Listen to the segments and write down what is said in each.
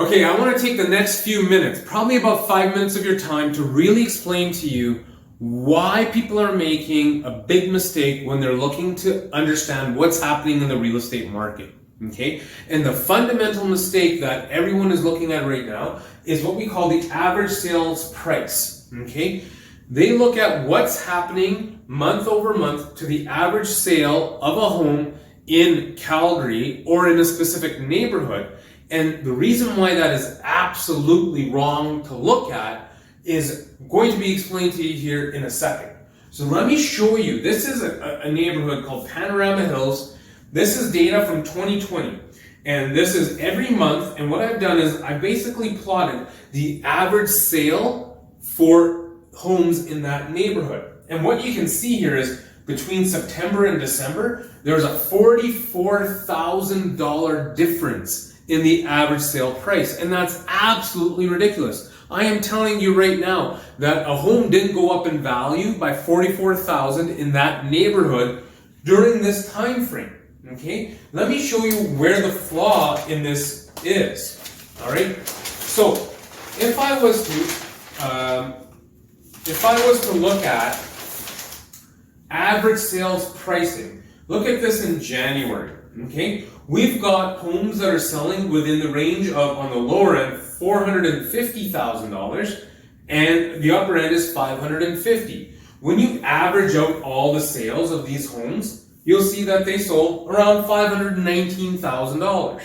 Okay, I want to take the next few minutes, probably about 5 minutes of your time, to really explain to you why people are making a big mistake when they're looking to understand what's happening in the real estate market. Okay? And the fundamental mistake that everyone is looking at right now is what we call the average sales price. Okay? They look at what's happening month over month to the average sale of a home in Calgary or in a specific neighborhood. And the reason why that is absolutely wrong to look at is going to be explained to you here in a second. So let me show you. This is a neighborhood called Panorama Hills. This is data from 2020. And this is every month. And what I've done is I basically plotted the average sale for homes in that neighborhood. And what you can see here is between September and December, there's a $44,000 difference in the average sale price. And that's absolutely ridiculous. I am telling you right now that a home didn't go up in value by $44,000 in that neighborhood during this time frame. Okay? Let me show you where the flaw in this is. All right? So, if I was to look at average sales pricing, look at this in January. Okay? We've got homes that are selling within the range of, on the lower end, $450,000, and the upper end is $550,000. When you average out all the sales of these homes, you'll see that they sold around $519,000.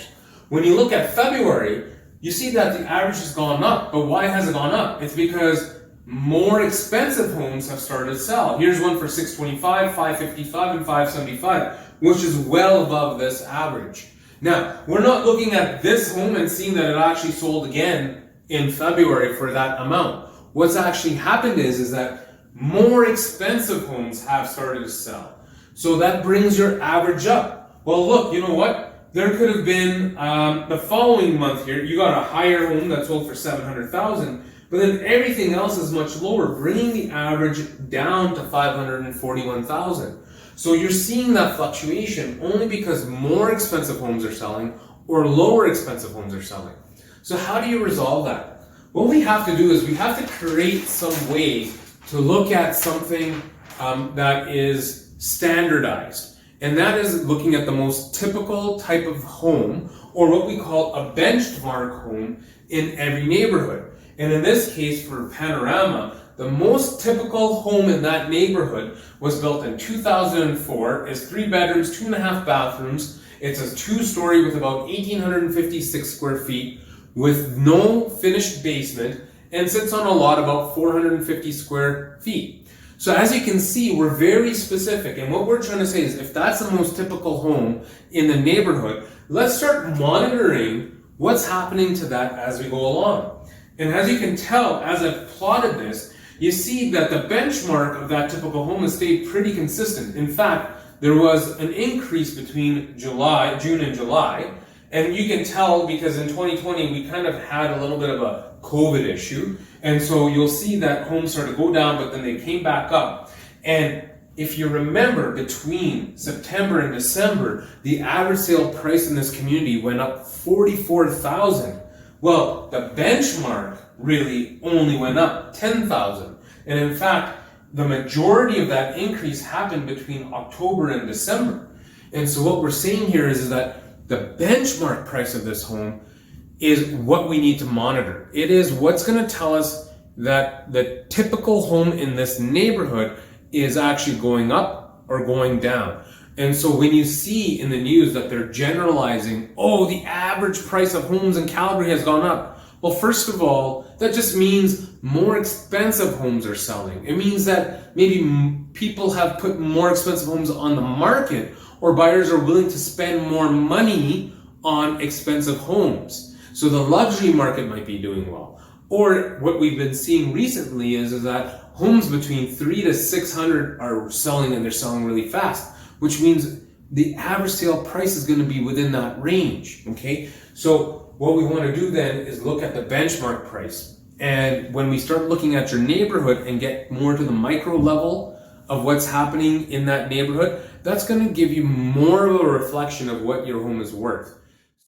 When you look at February, you see that the average has gone up. But why has it gone up? It's because more expensive homes have started to sell. Here's one for $625,000, $555,000, and $575,000, which is well above this average. Now, we're not looking at this home and seeing that it actually sold again in February for that amount. What's actually happened is that more expensive homes have started to sell. So that brings your average up. Well, look, you know what? There could have been the following month here, you got a higher home that sold for $700,000, but then everything else is much lower, bringing the average down to $541,000. So you're seeing that fluctuation only because more expensive homes are selling or lower expensive homes are selling. So how do you resolve that? What we have to do is we have to create some way to look at something that is standardized. And that is looking at the most typical type of home, or what we call a benchmark home in every neighborhood. And in this case, for Panorama, the most typical home in that neighborhood was built in 2004. It's 3 bedrooms, 2.5 bathrooms. It's a 2-story with about 1,856 square feet with no finished basement and sits on a lot about 450 square feet. So as you can see, we're very specific. And what we're trying to say is if that's the most typical home in the neighborhood, let's start monitoring what's happening to that as we go along. And as you can tell, as I've plotted this, you see that the benchmark of that typical home has stayed pretty consistent. In fact, there was an increase between June and July. And you can tell because in 2020, we kind of had a little bit of a COVID issue. And so you'll see that homes started to go down, but then they came back up. And if you remember, between September and December, the average sale price in this community went up $44,000. Well, the benchmark really only went up $10,000. And in fact, the majority of that increase happened between October and December. And so what we're saying here is that the benchmark price of this home is what we need to monitor. It is what's going to tell us that the typical home in this neighborhood is actually going up or going down. And so when you see in the news that they're generalizing, oh, the average price of homes in Calgary has gone up. Well, first of all, that just means more expensive homes are selling. It means that maybe people have put more expensive homes on the market, or buyers are willing to spend more money on expensive homes. So the luxury market might be doing well. Or what we've been seeing recently is that homes between 300 to 600 are selling, and they're selling really fast, which means the average sale price is going to be within that range. Okay, so what we want to do then is look at the benchmark price. And when we start looking at your neighborhood and get more to the micro level of what's happening in that neighborhood, that's going to give you more of a reflection of what your home is worth.